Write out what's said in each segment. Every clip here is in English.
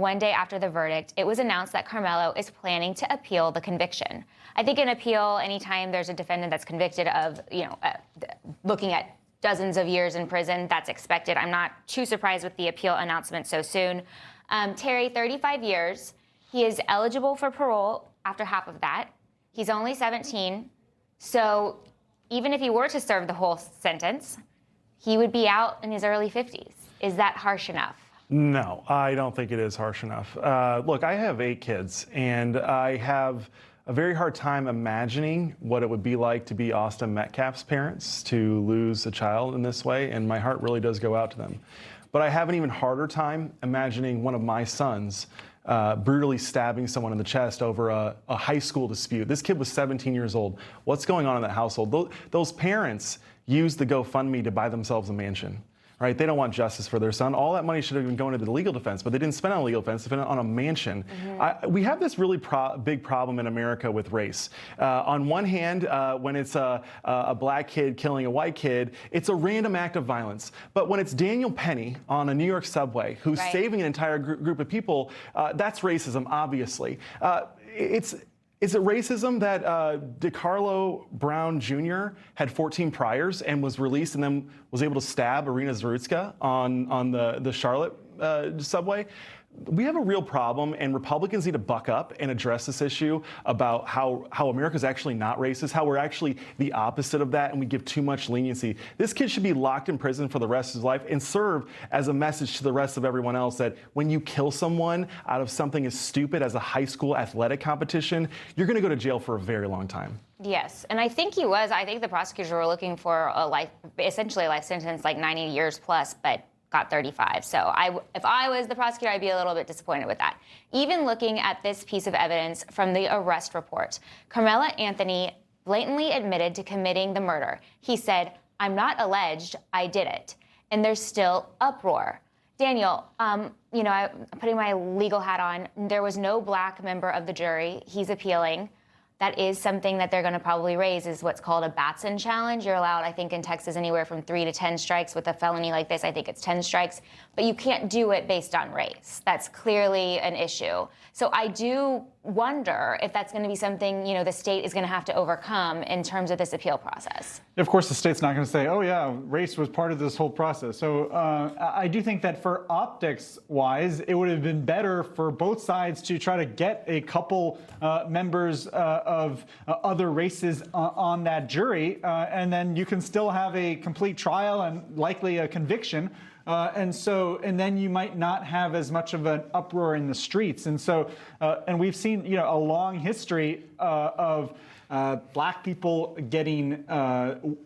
one day after the verdict, it was announced that Karmelo is planning to appeal the conviction. I think an appeal, anytime there's a defendant that's convicted of, looking at dozens of years in prison, that's expected. I'm not too surprised with the appeal announcement so soon. Terry, 35 years. He is eligible for parole after half of that. He's only 17. So even if he were to serve the whole sentence, he would be out in his early 50s. Is that harsh enough? No, I don't think it is harsh enough. Look, I have 8 kids, and I have a very hard time imagining what it would be like to be Austin Metcalf's parents, to lose a child in this way, and my heart really does go out to them. But I have an even harder time imagining one of my sons brutally stabbing someone in the chest over a high school dispute. This kid was 17 years old. What's going on in that household? Those parents used the GoFundMe to buy themselves a mansion. Right? They don't want justice for their son. All that money should have been going to the legal defense, but they didn't spend it on legal defense. They spent it on a mansion. We have this really big problem in America with race. On one hand, when it's a black kid killing a white kid, it's a random act of violence. But when it's Daniel Penny on a New York subway who's saving an entire group of people, that's racism, obviously. Is it racism that DeCarlo Brown Jr. had 14 priors and was released and then was able to stab Irina Zurutska on the Charlotte subway? We have a real problem, and Republicans need to buck up and address this issue about how America's actually not racist, how we're actually the opposite of that, and we give too much leniency. This kid should be locked in prison for the rest of his life and serve as a message to the rest of everyone else that when you kill someone out of something as stupid as a high school athletic competition, you're going to go to jail for a very long time. Yes, and I think the prosecutors were looking for essentially a life sentence, like 90 years plus, but got 35. So if I was the prosecutor, I'd be a little bit disappointed with that. Even looking at this piece of evidence from the arrest report, Karmelo Anthony blatantly admitted to committing the murder. He said, "I'm not alleged, I did it." And there's still uproar. Daniel, I'm putting my legal hat on. There was no black member of the jury. He's appealing. That is something that they're going to probably raise, is what's called a Batson challenge. You're allowed, I think, in Texas anywhere from 3 to 10 strikes. With a felony like this, I think it's 10 strikes. But you can't do it based on race. That's clearly an issue. So I do wonder if that's going to be something, the state is going to have to overcome in terms of this appeal process. Of course, the state's not going to say, oh, yeah, race was part of this whole process. So I do think that for optics-wise, it would have been better for both sides to try to get a couple members of other races on that jury, and then you can still have a complete trial and likely a conviction. And then you might not have as much of an uproar in the streets. And so, and we've seen, a long history of black people getting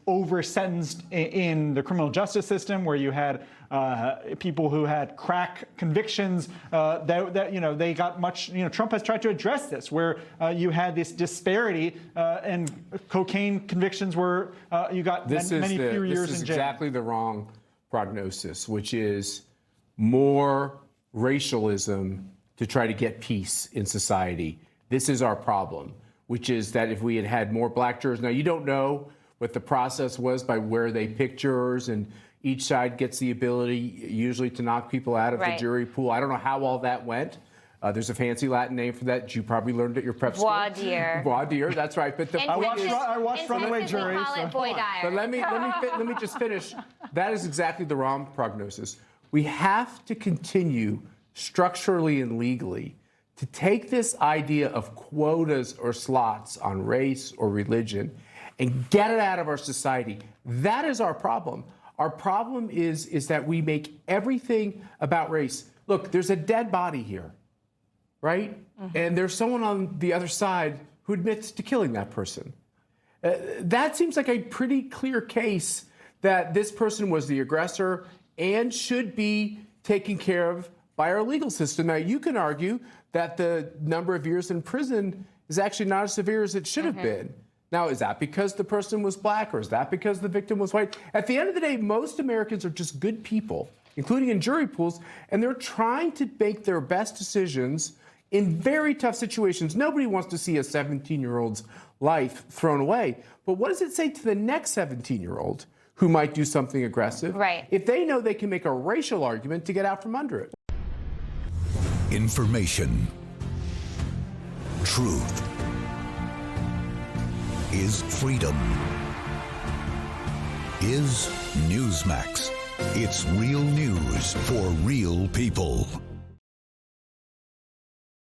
over-sentenced in the criminal justice system, where you had people who had crack convictions they got much. Trump has tried to address this, where you had this disparity, and cocaine convictions were you got many fewer years in jail. This is exactly the wrong prognosis, which is more racialism to try to get peace in society. This is our problem, which is that if we had had more black jurors, now you don't know what the process was by where they pick jurors, and each side gets the ability usually to knock people out of the jury pool. I don't know how all that went. There's a fancy Latin name for that. You probably learned at your prep school. Voir dire. Voir dire, that's right. But I watched runaway juries. But let me just finish. That is exactly the wrong prognosis. We have to continue structurally and legally to take this idea of quotas or slots on race or religion and get it out of our society. That is our problem. Our problem is that we make everything about race. Look, there's a dead body here, right? Mm-hmm. And there's someone on the other side who admits to killing that person. That seems like a pretty clear case that this person was the aggressor and should be taken care of by our legal system. Now, you can argue that the number of years in prison is actually not as severe as it should have been. Now, is that because the person was black, or is that because the victim was white? At the end of the day, most Americans are just good people, including in jury pools, and they're trying to make their best decisions in very tough situations. Nobody wants to see a 17-year-old's life thrown away. But what does it say to the next 17-year-old who might do something aggressive? Right. If they know they can make a racial argument to get out from under it. Information. Truth is freedom. Is Newsmax. It's real news for real people.